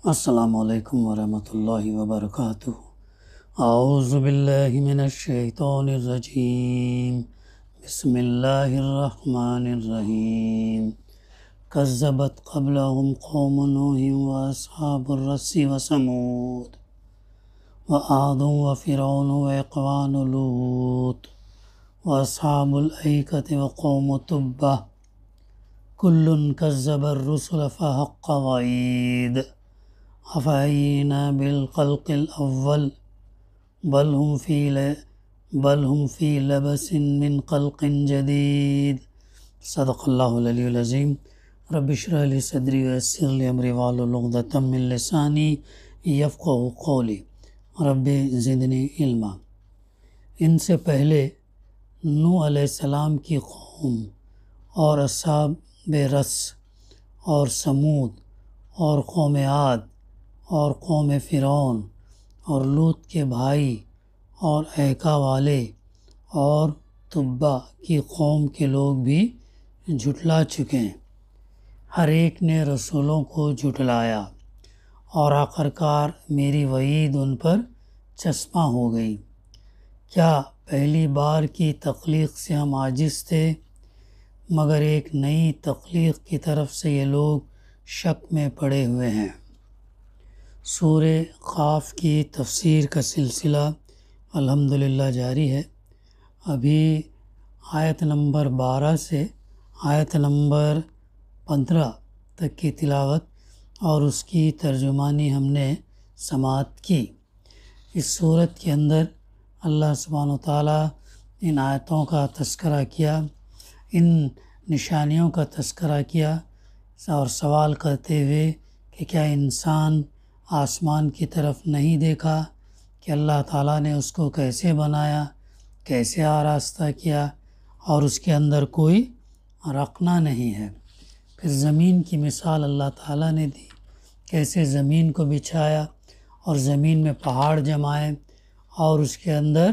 السلام علیکم ورحمۃ اللہ وبرکاتہ۔ اعوذ باللہ من الشیطان الرجیم، بسم اللہ الرحمن الرحیم۔ کذبت قبلهم قوم نوح واصحاب الرس وثمود وعاد وفرعون واخوان لوط واصحاب الایکة وقوم تبع کل کذب الرسل فحق وعید افعینا بالخلق الاول بل هم فی لبس من خلق جدید۔ صدق اللہ العلی العظیم۔ رب اشرح لی صدری ویسر لی امری واحلل عقدۃ من لسانی یفقہوا قولی رب زدنی علما۔ ان سے پہلے نوح علیہ السلام کی قوم اور اصحاب رس اور سمود اور قوم عاد اور قوم فرعون اور لوط کے بھائی اور ایکا والے اور تبع کی قوم کے لوگ بھی جھٹلا چکے ہیں۔ ہر ایک نے رسولوں کو جھٹلایا اور آخرکار میری وعید ان پر چسپاں ہو گئی۔ کیا پہلی بار کی تخلیق سے ہم عاجز تھے؟ مگر ایک نئی تخلیق کی طرف سے یہ لوگ شک میں پڑے ہوئے ہیں۔ سورہ قاف کی تفسیر کا سلسلہ الحمدللہ جاری ہے۔ ابھی آیت نمبر 12 سے آیت نمبر 15 تک کی تلاوت اور اس کی ترجمانی ہم نے سماعت کی۔ اس صورت کے اندر اللہ سبحانہ وتعالیٰ ان آیتوں کا تذکرہ کیا، ان نشانیوں کا تذکرہ کیا اور سوال کرتے ہوئے کہ کیا انسان آسمان کی طرف نہیں دیکھا کہ اللہ تعالیٰ نے اس کو کیسے بنایا، کیسے آراستہ کیا اور اس کے اندر کوئی رخنہ نہیں ہے۔ پھر زمین کی مثال اللہ تعالیٰ نے دی، کیسے زمین کو بچھایا اور زمین میں پہاڑ جمائے اور اس کے اندر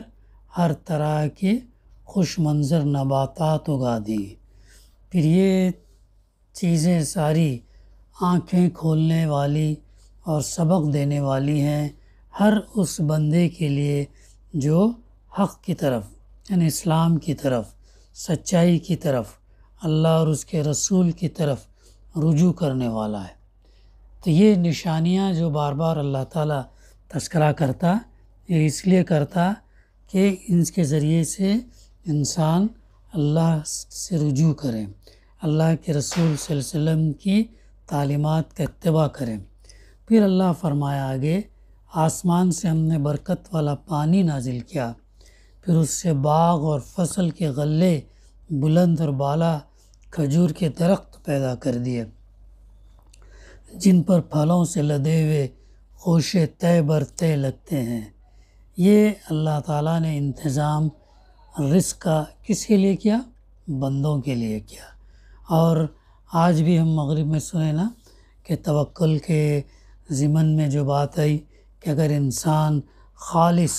ہر طرح کے خوش منظر نباتات اگا دی۔ پھر یہ چیزیں ساری آنکھیں کھولنے والی اور سبق دینے والی ہیں ہر اس بندے کے لیے جو حق کی طرف یعنی اسلام کی طرف، سچائی کی طرف، اللہ اور اس کے رسول کی طرف رجوع کرنے والا ہے۔ تو یہ نشانیاں جو بار بار اللہ تعالیٰ تذکرہ کرتا، یہ اس لیے کرتا کہ ان کے ذریعے سے انسان اللہ سے رجوع کرے، اللہ کے رسول صلی اللہ علیہ وسلم کی تعلیمات کا اتباع کرے۔ پھر اللہ فرمایا آگے، آسمان سے ہم نے برکت والا پانی نازل کیا، پھر اس سے باغ اور فصل کے غلے، بلند اور بالا کھجور کے درخت پیدا کر دیے، جن پر پھلوں سے لدے ہوئے خوشے تہ بر تہ لگتے ہیں۔ یہ اللہ تعالیٰ نے انتظام رزق کا کس کے لیے کیا؟ بندوں کے لیے کیا۔ اور آج بھی ہم مغرب میں سنیں نا کہ توکل کے ضمن میں جو بات آئی کہ اگر انسان خالص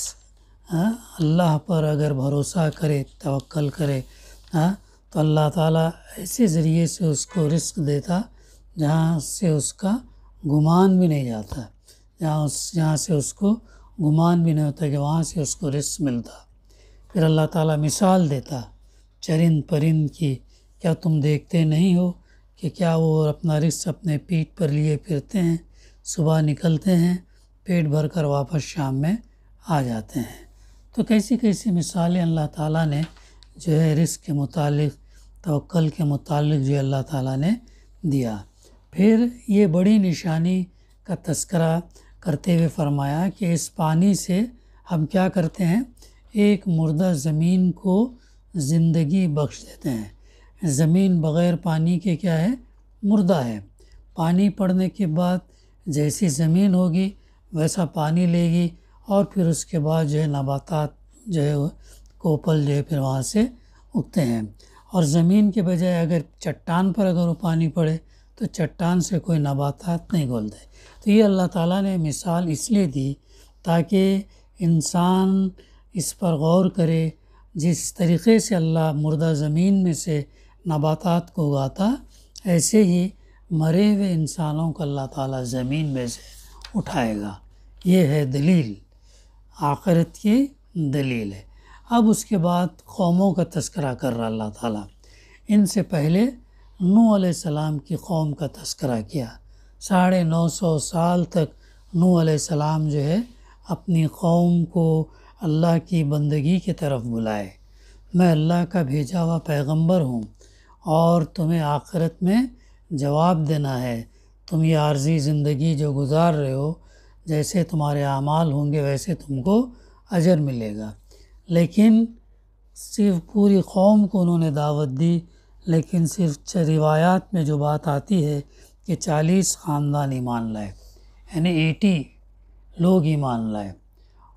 اللہ پر اگر بھروسہ کرے، توکل کرے تو اللہ تعالیٰ ایسے ذریعے سے اس کو رزق دیتا جہاں سے اس کا گمان بھی نہیں جاتا، جہاں سے اس کو گمان بھی نہیں ہوتا کہ وہاں سے اس کو رزق ملتا۔ پھر اللہ تعالیٰ مثال دیتا چرند پرند کی، کیا تم دیکھتے نہیں ہو کہ کیا وہ اپنا رزق اپنے پیٹھ پر لیے پھرتے ہیں، صبح نکلتے ہیں، پیٹ بھر کر واپس شام میں آ جاتے ہیں۔ تو کیسی کیسی مثالیں اللہ تعالیٰ نے جو ہے رزق کے متعلق، توکل کے متعلق جو اللہ تعالیٰ نے دیا۔ پھر یہ بڑی نشانی کا تذکرہ کرتے ہوئے فرمایا کہ اس پانی سے ہم کیا کرتے ہیں؟ ایک مردہ زمین کو زندگی بخش دیتے ہیں۔ زمین بغیر پانی کے کیا ہے؟ مردہ ہے۔ پانی پڑنے کے بعد جیسی زمین ہوگی ویسا پانی لے گی اور پھر اس کے بعد جو ہے نباتات جو ہے کوپل جو ہے پھر وہاں سے اگتے ہیں۔ اور زمین کے بجائے اگر چٹان پر اگر وہ پانی پڑے تو چٹان سے کوئی نباتات نہیں گھولتے۔ تو یہ اللہ تعالیٰ نے مثال اس لیے دی تاکہ انسان اس پر غور کرے، جس طریقے سے اللہ مردہ زمین میں سے نباتات کو اگاتا، ایسے ہی مرے ہوئے انسانوں کو اللہ تعالیٰ زمین میں سے اٹھائے گا۔ یہ ہے دلیل، آخرت کی دلیل ہے۔ اب اس کے بعد قوموں کا تذکرہ کر رہا اللہ تعالیٰ۔ ان سے پہلے نوح علیہ السلام کی قوم کا تذکرہ کیا۔ 950 سال تک نوح علیہ السلام جو ہے اپنی قوم کو اللہ کی بندگی کی طرف بلائے، میں اللہ کا بھیجا ہوا پیغمبر ہوں اور تمہیں آخرت میں جواب دینا ہے۔ تم یہ عارضی زندگی جو گزار رہے ہو، جیسے تمہارے اعمال ہوں گے ویسے تم کو اجر ملے گا۔ لیکن صرف پوری قوم کو انہوں نے دعوت دی، لیکن صرف روایات میں جو بات آتی ہے کہ 40 خاندان ایمان لائے، یعنی 80 لوگ ایمان لائے،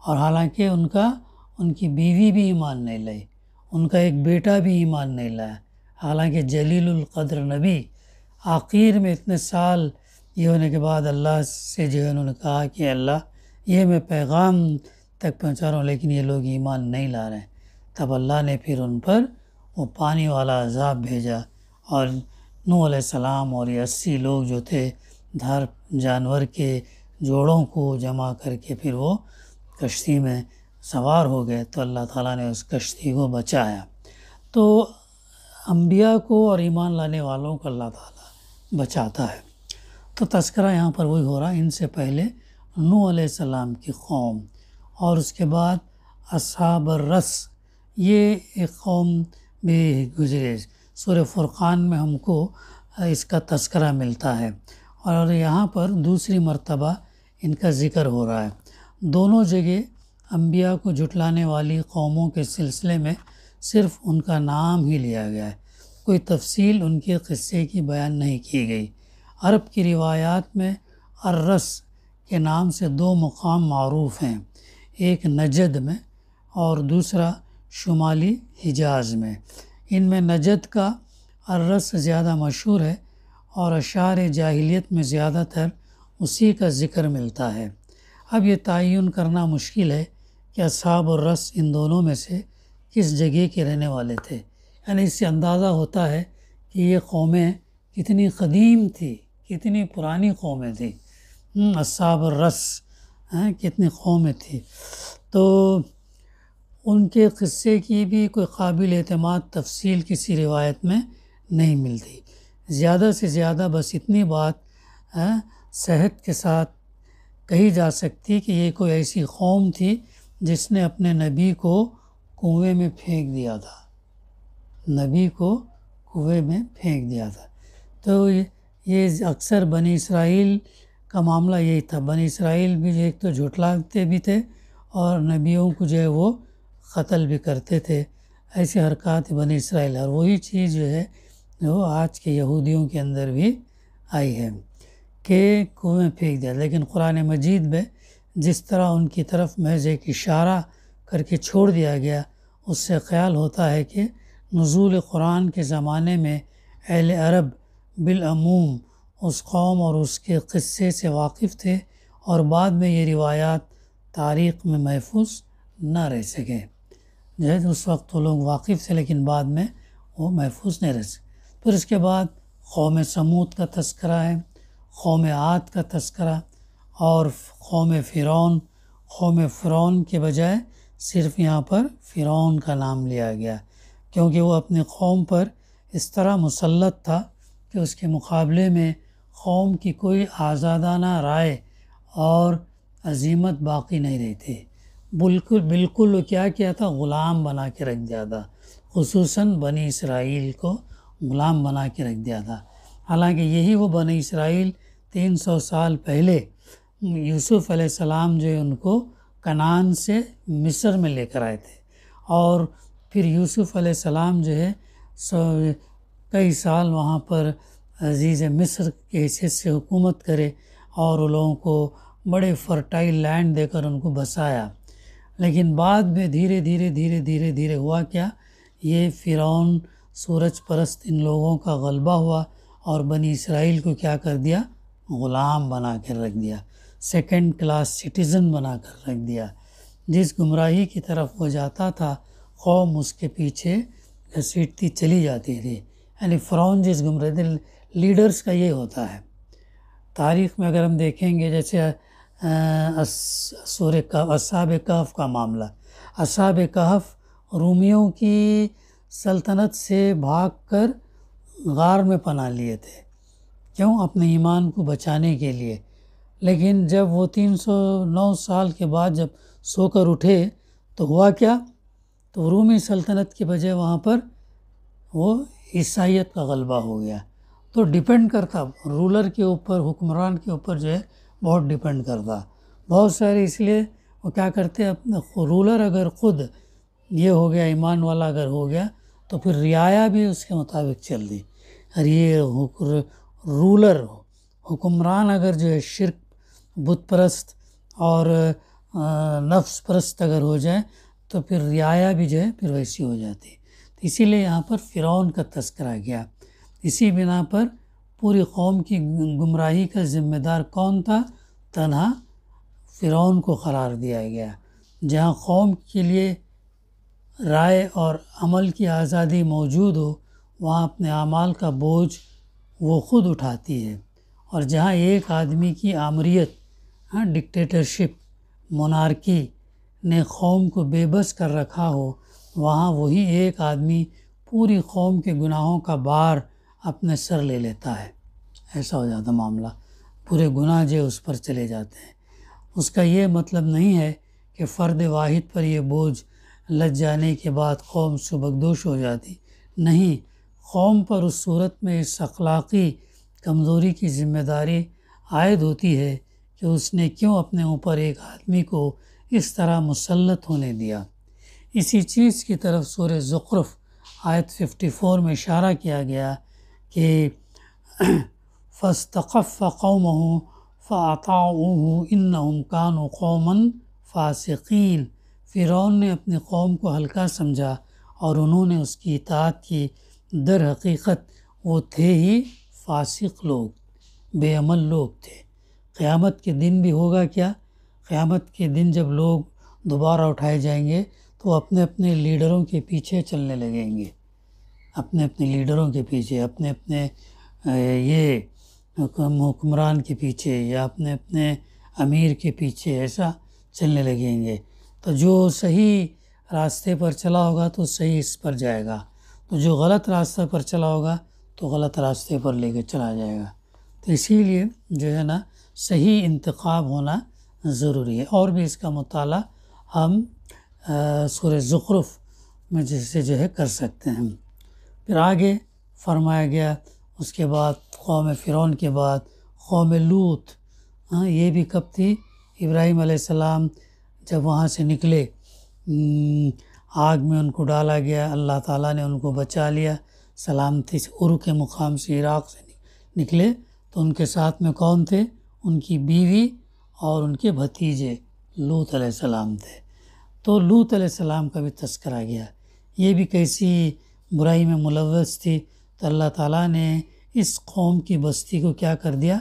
اور حالانکہ ان کی بیوی بھی ایمان نہیں لائی، ان کا ایک بیٹا بھی ایمان نہیں لایا، حالانکہ جلیل القدر نبی۔ آخر میں اتنے سال یہ ہونے کے بعد اللہ سے جو ہے انہوں نے کہا کہ اللہ یہ میں پیغام تک پہنچا رہا ہوں لیکن یہ لوگ ایمان نہیں لا رہے ہیں۔ تب اللہ نے پھر ان پر وہ پانی والا عذاب بھیجا، اور نوح علیہ السلام اور یہ 80 لوگ جو تھے ہر جانور کے جوڑوں کو جمع کر کے پھر وہ کشتی میں سوار ہو گئے، تو اللہ تعالیٰ نے اس کشتی کو بچایا۔ تو انبیاء کو اور ایمان لانے والوں کو اللہ تعالیٰ بچاتا ہے۔ تو تذکرہ یہاں پر وہی ہو رہا، ان سے پہلے نوح علیہ السلام کی قوم، اور اس کے بعد اصحاب الرس، یہ ایک قوم بھی گزرے۔ سورہ فرقان میں ہم کو اس کا تذکرہ ملتا ہے، اور یہاں پر دوسری مرتبہ ان کا ذکر ہو رہا ہے۔ دونوں جگہ انبیاء کو جھٹلانے والی قوموں کے سلسلے میں صرف ان کا نام ہی لیا گیا ہے، کوئی تفصیل ان کے قصے کی بیان نہیں کی گئی۔ عرب کی روایات میں الرس کے نام سے 2 مقام معروف ہیں، ایک نجد میں اور دوسرا شمالی حجاز میں۔ ان میں نجد کا الرس زیادہ مشہور ہے، اور اشعار جاہلیت میں زیادہ تر اسی کا ذکر ملتا ہے۔ اب یہ تعین کرنا مشکل ہے کہ اصحاب الرس ان دونوں میں سے کس جگہ کے رہنے والے تھے، یعنی اس سے اندازہ ہوتا ہے کہ یہ قومیں کتنی قدیم تھی، کتنی پرانی قومیں تھیں۔ اصحاب الرس کتنی قومیں تھیں، تو ان کے قصے کی بھی کوئی قابل اعتماد تفصیل کسی روایت میں نہیں ملتی۔ زیادہ سے زیادہ بس اتنی بات صحت کے ساتھ کہی جا سکتی کہ یہ کوئی ایسی قوم تھی جس نے اپنے نبی کو کنویں میں پھینک دیا تھا، نبی کو کنویں میں پھینک دیا تھا۔ تو یہ اکثر بنی اسرائیل کا معاملہ یہی تھا، بنی اسرائیل بھی ایک تو جھٹلاتے بھی تھے اور نبیوں کو جو ہے وہ قتل بھی کرتے تھے، ایسی حرکات بنی اسرائیل، اور وہی چیز جو ہے وہ آج کے یہودیوں کے اندر بھی آئی ہے کہ کنویں پھینک دیا۔ لیکن قرآن مجید میں جس طرح ان کی طرف محض ایک اشارہ کر کے چھوڑ دیا گیا، اس سے خیال ہوتا ہے کہ نزول قرآن کے زمانے میں اہل عرب بالعموم اس قوم اور اس کے قصے سے واقف تھے، اور بعد میں یہ روایات تاریخ میں محفوظ نہ رہ سکے۔ جیسے اس وقت وہ لوگ واقف تھے لیکن بعد میں وہ محفوظ نہیں رہ سکے۔ پھر اس کے بعد قوم سمود کا تذکرہ ہے، قوم عاد کا تذکرہ، اور قوم فرعون کے بجائے صرف یہاں پر فرعون کا نام لیا گیا، کیونکہ وہ اپنی قوم پر اس طرح مسلط تھا کہ اس کے مقابلے میں قوم کی کوئی آزادانہ رائے اور عزیمت باقی نہیں رہی تھی۔ بالکل وہ کیا تھا، غلام بنا کے رکھ دیا تھا، خصوصاً بنی اسرائیل کو غلام بنا کے رکھ دیا تھا۔ حالانکہ یہی وہ بنی اسرائیل 300 سال پہلے یوسف علیہ السلام جو ہے ان کو کنعان سے مصر میں لے کر آئے تھے، اور پھر یوسف علیہ السلام جو ہے کئی سال وہاں پر عزیز مصر کے حیثیت سے حکومت کرے، اور ان لوگوں کو بڑے فرٹائل لینڈ دے کر ان کو بسایا۔ لیکن بعد میں دھیرے دھیرے ہوا کیا، یہ فرعون سورج پرست ان لوگوں کا غلبہ ہوا اور بنی اسرائیل کو کیا کر دیا، غلام بنا کر رکھ دیا، سیکنڈ کلاس سٹیزن بنا کر رکھ دیا۔ جس گمراہی کی طرف وہ جاتا تھا قوم اس کے پیچھے گھسیٹتی چلی جاتی تھی، یعنی فرعون جس گمراہی لیڈرز کا یہ ہوتا ہے۔ تاریخ میں اگر ہم دیکھیں گے، جیسے سورہ اصحاب کہف کا معاملہ۔ اصحاب کہف رومیوں کی سلطنت سے بھاگ کر غار میں پناہ لیے تھے، کیوں؟ اپنے ایمان کو بچانے کے لیے۔ لیکن جب وہ 309 سال کے بعد جب سو کر اٹھے تو ہوا کیا؟ تو رومی سلطنت کی بجائے وہاں پر وہ عیسائیت کا غلبہ ہو گیا۔ تو ڈیپینڈ کرتا رولر کے اوپر، حکمران کے اوپر جو ہے بہت ڈیپینڈ کرتا۔ بہت سارے اس لیے وہ کیا کرتے ہیں، اپنا رولر اگر خود یہ ہو گیا، ایمان والا اگر ہو گیا تو پھر رعایا بھی اس کے مطابق چل دی۔ اور یہ رولر حکمران اگر جو ہے شرک، بت پرست اور نفس پرست اگر ہو جائے تو پھر رعایا بھی جو ہے پھر ویسی ہو جاتی۔ تو اسی لیے یہاں پر فرعون کا تذکرہ گیا۔ اسی بنا پر پوری قوم کی گمراہی کا ذمہ دار کون تھا؟ تنہا فرعون کو قرار دیا گیا۔ جہاں قوم کے لیے رائے اور عمل کی آزادی موجود ہو، وہاں اپنے اعمال کا بوجھ وہ خود اٹھاتی ہے، اور جہاں ایک آدمی کی آمریت، ڈکٹیٹرشپ، مونارکی نے قوم کو بے بس کر رکھا ہو، وہاں وہی ایک آدمی پوری قوم کے گناہوں کا بار اپنے سر لے لیتا ہے۔ ایسا ہو جاتا معاملہ، پورے گناہ جو اس پر چلے جاتے ہیں۔ اس کا یہ مطلب نہیں ہے کہ فرد واحد پر یہ بوجھ لگ جانے کے بعد قوم سبکدوش ہو جاتی، نہیں، قوم پر اس صورت میں اس اخلاقی کمزوری کی ذمہ داری عائد ہوتی ہے کہ اس نے کیوں اپنے اوپر ایک آدمی کو اس طرح مسلط ہونے دیا۔ اسی چیز کی طرف سورہ زخرف آیت 54 میں اشارہ کیا گیا کہ فاستخف قومه فاطاعوه انہم کانوا قوما فاسقین۔ فرعون نے اپنی قوم کو ہلکا سمجھا اور انہوں نے اس کی اطاعت کی، در حقیقت وہ تھے ہی فاسق لوگ، بے عمل لوگ تھے۔ قیامت کے دن بھی ہوگا کیا؟ قیامت کے دن جب لوگ دوبارہ اٹھائے جائیں گے تو اپنے اپنے لیڈروں کے پیچھے چلنے لگیں گے، اپنے اپنے لیڈروں کے پیچھے، اپنے اپنے یہ حکمران کے پیچھے یا اپنے اپنے امیر کے پیچھے ایسا چلنے لگیں گے۔ تو جو صحیح راستے پر چلا ہوگا تو صحیح اس پر جائے گا، تو جو غلط راستہ پر چلا ہوگا تو غلط راستے پر لے کے چلا جائے گا۔ تو اسی لیے جو ہے نا صحیح انتخاب ہونا ضروری ہے۔ اور بھی اس کا مطالعہ ہم سورہ زخرف میں جیسے جو ہے کر سکتے ہیں۔ پھر آگے فرمایا گیا اس کے بعد قوم فرعون کے بعد قوم لوط، یہ بھی کب تھی؟ ابراہیم علیہ السلام جب وہاں سے نکلے، آگ میں ان کو ڈالا گیا، اللہ تعالیٰ نے ان کو بچا لیا، سلامتی سے عرو کے مقام سے عراق سے نکلے، تو ان کے ساتھ میں کون تھے؟ ان کی بیوی اور ان کے بھتیجے لوط علیہ السلام تھے۔ تو لوط علیہ السلام کا بھی تذکرہ گیا، یہ بھی کیسی برائی میں ملوث تھی، تو اللہ تعالیٰ نے اس قوم کی بستی کو کیا کر دیا؟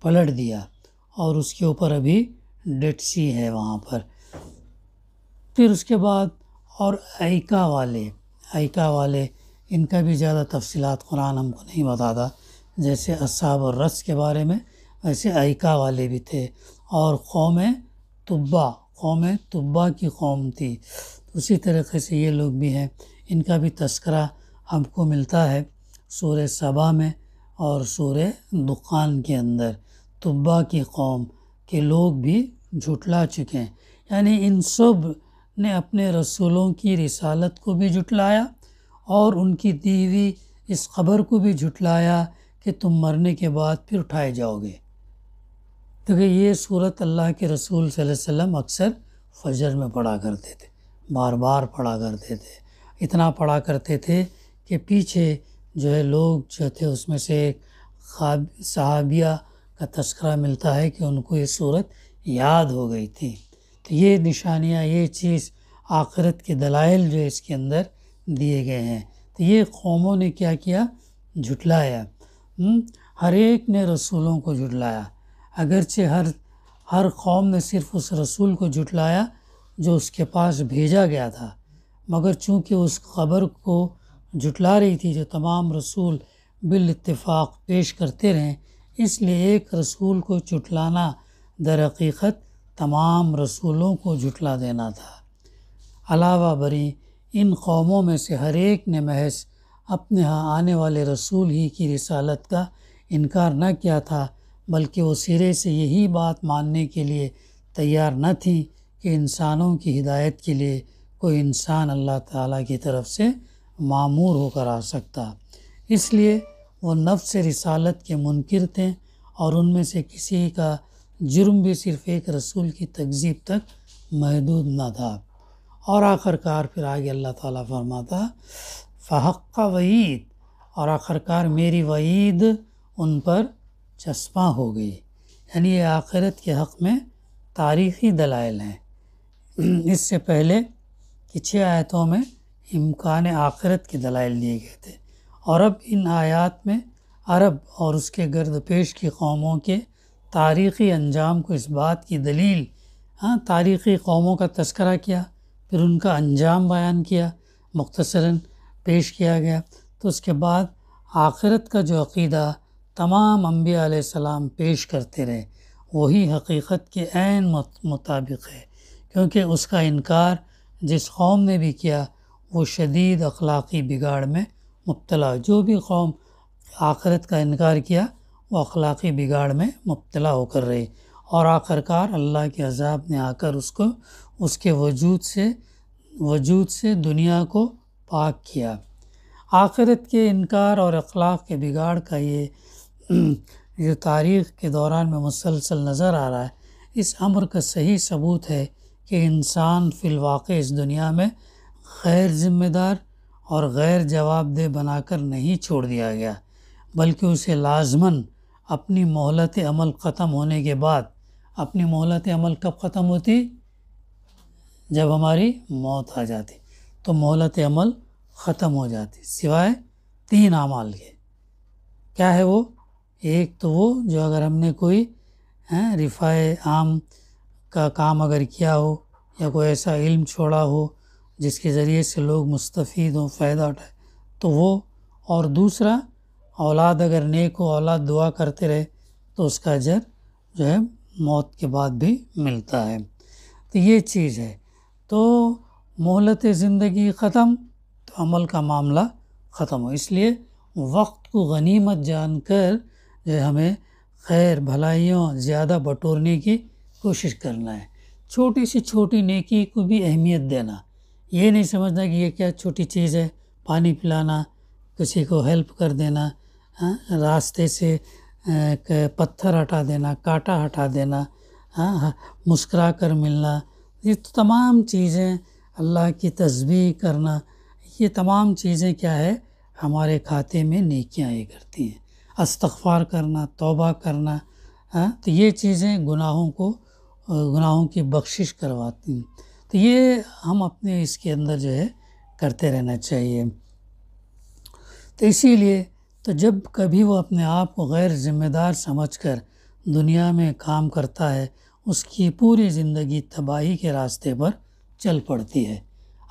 پلٹ دیا، اور اس کے اوپر ابھی ڈیڈ سی ہے وہاں پر۔ پھر اس کے بعد اور ایکا والے ان کا بھی زیادہ تفصیلات قرآن ہم کو نہیں بتاتا، جیسے اصحاب الرس کے بارے میں، ویسے ایکا والے بھی تھے، اور قوم تبا کی قوم تھی، اسی طریقے سے یہ لوگ بھی ہیں، ان کا بھی تذکرہ ہم کو ملتا ہے سورہ سبا میں اور سورہ دخان کے اندر۔ تبا کی قوم کے لوگ بھی جھٹلا چکے ہیں، یعنی ان سب نے اپنے رسولوں کی رسالت کو بھی جھٹلایا اور ان کی دی ہوئی اس خبر کو بھی جھٹلایا کہ تم مرنے کے بعد پھر اٹھائے جاؤ گے۔ تو یہ صورت اللہ کے رسول صلی اللہ علیہ وسلم اکثر فجر میں پڑھا کرتے تھے، بار بار پڑھا کرتے تھے، اتنا پڑھا کرتے تھے کہ پیچھے جو ہے لوگ جو تھے اس میں سے ایک صحابیہ کا تذکرہ ملتا ہے کہ ان کو یہ صورت یاد ہو گئی تھی۔ تو یہ نشانیاں، یہ چیز، آخرت کے دلائل جو اس کے اندر دیے گئے ہیں۔ تو یہ قوموں نے کیا کیا؟ جھٹلایا، ہر ایک نے رسولوں کو جھٹلایا، اگرچہ ہر قوم نے صرف اس رسول کو جھٹلایا جو اس کے پاس بھیجا گیا تھا، مگر چونکہ اس خبر کو جھٹلا رہی تھی جو تمام رسول بالاتفاق پیش کرتے رہیں، اس لیے ایک رسول کو جھٹلانا در حقیقت تمام رسولوں کو جھٹلا دینا تھا۔ علاوہ بری ان قوموں میں سے ہر ایک نے محض اپنے ہاں آنے والے رسول ہی کی رسالت کا انکار نہ کیا تھا، بلکہ وہ سرے سے یہی بات ماننے کے لیے تیار نہ تھی کہ انسانوں کی ہدایت کے لیے کوئی انسان اللہ تعالیٰ کی طرف سے مامور ہو کر آ سکتا۔ اس لیے وہ نفس رسالت کے منکر تھے، اور ان میں سے کسی کا جرم بھی صرف ایک رسول کی تکذیب تک محدود نہ تھا۔ اور آخر کار پھر آگے اللہ تعالیٰ فرماتا فحق وعید، اور آخر کار میری وعید ان پر چسپاں ہو گئی، یعنی یہ آخرت کے حق میں تاریخی دلائل ہیں۔ اس سے پہلے کہ 6 آیتوں میں امکان آخرت کے دلائل دیے گئے تھے، اور اب ان آیات میں عرب اور اس کے گرد پیش کی قوموں کے تاریخی انجام کو اس بات کی دلیل، تاریخی قوموں کا تذکرہ کیا، پھر ان کا انجام بیان کیا، مختصراً پیش کیا گیا۔ تو اس کے بعد آخرت کا جو عقیدہ تمام انبیاء علیہ السلام پیش کرتے رہے وہی حقیقت کے عین مطابق ہے، کیونکہ اس کا انکار جس قوم نے بھی کیا وہ شدید اخلاقی بگاڑ میں مبتلا، جو بھی قوم آخرت کا انکار کیا وہ اخلاقی بگاڑ میں مبتلا ہو کر رہی، اور آخر کار اللہ کے عذاب نے آ کر اس کو اس کے وجود سے دنیا کو پاک کیا۔ آخرت کے انکار اور اخلاق کے بگاڑ کا یہ جو تاریخ کے دوران میں مسلسل نظر آ رہا ہے، اس امر کا صحیح ثبوت ہے کہ انسان فی الواقع اس دنیا میں غیر ذمہ دار اور غیر جواب دہ بنا کر نہیں چھوڑ دیا گیا، بلکہ اسے لازماً اپنی مہلت عمل ختم ہونے کے بعد، اپنی مہلت عمل کب ختم ہوتی؟ جب ہماری موت آ جاتی تو مہلت عمل ختم ہو جاتی، سوائے 3 اعمال کے۔ کیا ہے وہ؟ ایک تو وہ جو اگر ہم نے کوئی رفاع عام کا کام اگر کیا ہو، یا کوئی ایسا علم چھوڑا ہو جس کے ذریعے سے لوگ مستفید ہوں، فائدہ اٹھائے، تو وہ، اور دوسرا اولاد اگر نیک ہو، اولاد دعا کرتے رہے تو اس کا اجر جو ہے موت کے بعد بھی ملتا ہے۔ تو یہ چیز ہے، تو مہلت زندگی ختم تو عمل کا معاملہ ختم ہو، اس لیے وقت کو غنیمت جان کر جو ہے ہمیں خیر بھلائیوں زیادہ بٹورنے کی کوشش کرنا ہے۔ چھوٹی سی چھوٹی نیکی کو بھی اہمیت دینا، یہ نہیں سمجھنا کہ یہ کیا چھوٹی چیز ہے، پانی پلانا، کسی کو ہیلپ کر دینا، راستے سے پتھر ہٹا دینا، کانٹا ہٹا دینا، مسکرا کر ملنا، یہ تمام چیزیں، اللہ کی تسبیح کرنا، یہ تمام چیزیں کیا ہے ہمارے کھاتے میں نیکیاں یہ کرتی ہیں۔ استغفار کرنا، توبہ کرنا، تو یہ چیزیں گناہوں کی بخشش کرواتی ہیں۔ تو یہ ہم اپنے اس کے اندر جو ہے کرتے رہنا چاہیے۔ تو اسی لیے تو جب کبھی وہ اپنے آپ کو غیر ذمہ دار سمجھ کر دنیا میں کام کرتا ہے، اس کی پوری زندگی تباہی کے راستے پر چل پڑتی ہے۔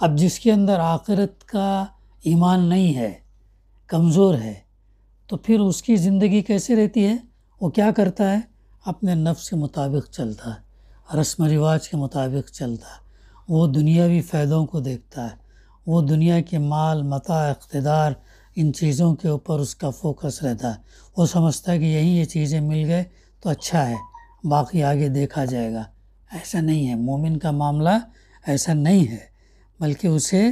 اب جس کے اندر آخرت کا ایمان نہیں ہے، کمزور ہے، تو پھر اس کی زندگی کیسے رہتی ہے؟ وہ کیا کرتا ہے؟ اپنے نفس کے مطابق چلتا ہے، رسم و رواج کے مطابق چلتا ہے، وہ دنیاوی فائدوں کو دیکھتا ہے، وہ دنیا کے مال، متاع، اقتدار، ان چیزوں کے اوپر اس کا فوکس رہتا ہے۔ وہ سمجھتا ہے کہ یہیں یہ چیزیں مل گئے تو اچھا ہے، باقی آگے دیکھا جائے گا۔ ایسا نہیں ہے، مومن کا معاملہ ایسا نہیں ہے، بلکہ اسے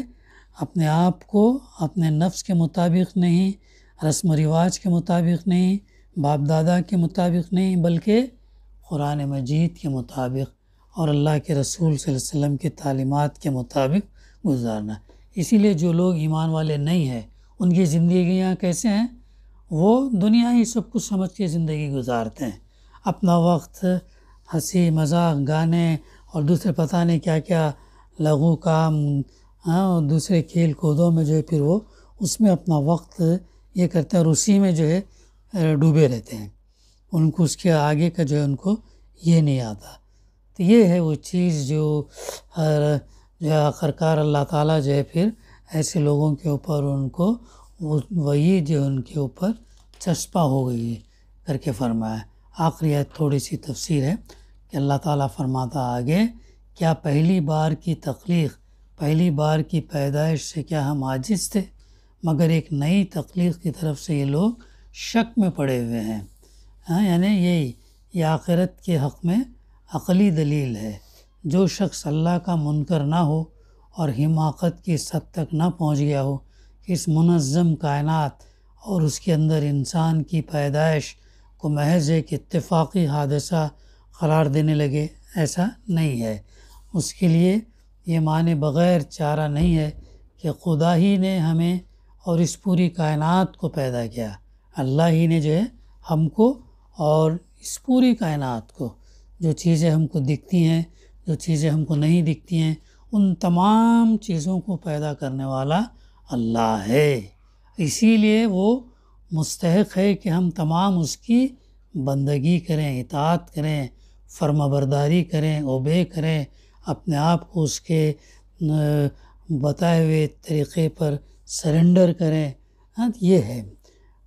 اپنے آپ کو اپنے نفس کے مطابق نہیں، رسم و رواج کے مطابق نہیں، باپ دادا کے مطابق نہیں، بلکہ قرآن مجید کے مطابق اور اللہ کے رسول صلی اللہ علیہ وسلم کی تعلیمات کے مطابق گزارنا۔ اسی لیے جو لوگ ایمان والے نہیں ہیں ان کی زندگیاں کیسے ہیں؟ وہ دنیا ہی سب کچھ سمجھ کے زندگی گزارتے ہیں، اپنا وقت ہنسی مذاق، گانے اور دوسرے پتہ نہیں کیا کیا لغو کام، اور دوسرے کھیل کودوں میں جو ہے پھر وہ اس میں اپنا وقت یہ کرتے ہیں اور اسی میں جو ہے ڈوبے رہتے ہیں، ان کو اس کے آگے کا جو ہے ان کو یہ نہیں آتا۔ تو یہ ہے وہ چیز جو آخرکار اللہ تعالیٰ جو ہے پھر ایسے لوگوں کے اوپر ان کو وہی جو ان کے اوپر چسپاں ہو گئی ہے کر کے فرمایا۔ آخری آیت تھوڑی سی تفسیر ہے کہ اللہ تعالیٰ فرماتا آگے، کیا پہلی بار کی تخلیق، پہلی بار کی پیدائش سے کیا ہم عاجز تھے؟ مگر ایک نئی تخلیق کی طرف سے یہ لوگ شک میں پڑے ہوئے ہیں۔ یعنی یہ آخرت کے حق میں عقلی دلیل ہے۔ جو شخص اللہ کا منکر نہ ہو اور حماقت کی حد تک نہ پہنچ گیا ہو کہ اس منظم کائنات اور اس کے اندر انسان کی پیدائش کو محض ایک اتفاقی حادثہ قرار دینے لگے، ایسا نہیں ہے۔ اس کے لیے یہ مانے بغیر چارہ نہیں ہے کہ خدا ہی نے ہمیں اور اس پوری کائنات کو پیدا کیا۔ اللہ ہی نے جو ہے ہم کو اور اس پوری کائنات کو، جو چیزیں ہم کو دکھتی ہیں، جو چیزیں ہم کو نہیں دکھتی ہیں، ان تمام چیزوں کو پیدا کرنے والا اللہ ہے۔ اسی لیے وہ مستحق ہے کہ ہم تمام اس کی بندگی کریں، اطاعت کریں، فرما برداری کریں، اوبے کریں، اپنے آپ کو اس کے بتائے ہوئے طریقے پر سرنڈر کریں۔ یہ ہے۔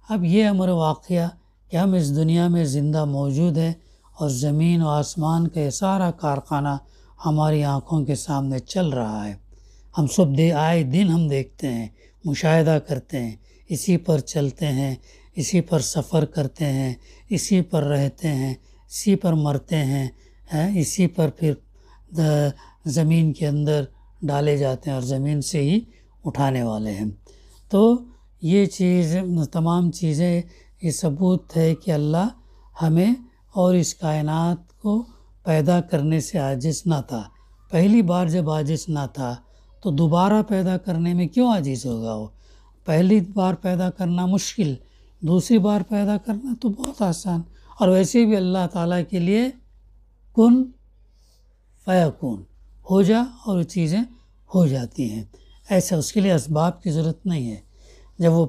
اب یہ امر واقعہ کہ ہم اس دنیا میں زندہ موجود ہیں اور زمین و آسمان کا یہ سارا کارخانہ ہماری آنکھوں کے سامنے چل رہا ہے۔ ہم سب آئے دن ہم دیکھتے ہیں، مشاہدہ کرتے ہیں، اسی پر چلتے ہیں، اسی پر سفر کرتے ہیں، اسی پر رہتے ہیں، اسی پر مرتے ہیں، اسی پر پھر زمین کے اندر ڈالے جاتے ہیں اور زمین سے ہی اٹھانے والے ہیں۔ تو یہ چیز، تمام چیزیں یہ ثبوت ہے کہ اللہ ہمیں اور اس کائنات کو پیدا کرنے سے عاجز نہ تھا۔ پہلی بار جب عاجز نہ تھا تو دوبارہ پیدا کرنے میں کیوں عاجز ہوگا وہ؟ پہلی بار پیدا کرنا مشکل، دوسری بار پیدا کرنا تو بہت آسان۔ اور ویسے بھی اللہ تعالیٰ کے لیے کن فیکون، ہو جا اور وہ چیزیں ہو جاتی ہیں۔ ایسا اس کے لیے اسباب کی ضرورت نہیں ہے۔ جب وہ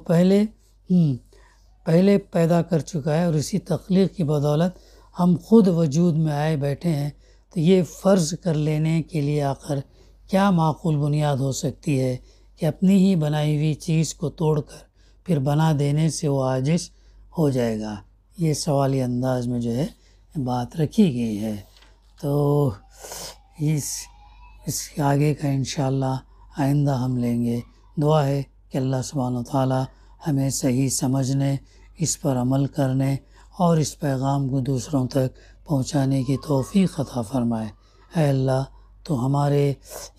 پہلے پیدا کر چکا ہے اور اسی تخلیق کی بدولت ہم خود وجود میں آئے بیٹھے ہیں، تو یہ فرض کر لینے کے لیے آخر کیا معقول بنیاد ہو سکتی ہے کہ اپنی ہی بنائی ہوئی چیز کو توڑ کر پھر بنا دینے سے وہ عاجز ہو جائے گا؟ یہ سوالی انداز میں جو ہے بات رکھی گئی ہے۔ تو اس کے آگے کا انشاءاللہ آئندہ ہم لیں گے۔ دعا ہے کہ اللہ سبحانہ وتعالی ہمیں صحیح سمجھنے، اس پر عمل کرنے اور اس پیغام کو دوسروں تک پہنچانے کی توفیق عطا فرمائے۔ اے اللہ، تو ہمارے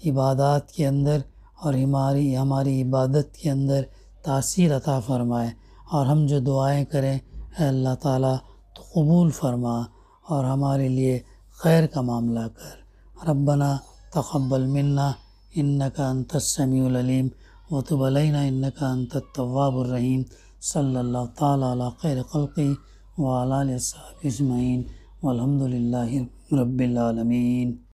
عبادات کے اندر اور ہماری عبادت کے اندر تاثیر عطا فرمائے، اور ہم جو دعائیں کریں اے اللہ تعالیٰ تو قبول فرما اور ہمارے لیے خیر کا معاملہ کر۔ ربنا تقبل منا انک انت السمیع العلیم وتب علینا انک انت التواب الرحیم۔ صلی اللہ تعالیٰ علی خیر خلقہ وعلی آلہ وصحبہ اجمعین والحمد للہ رب العالمین۔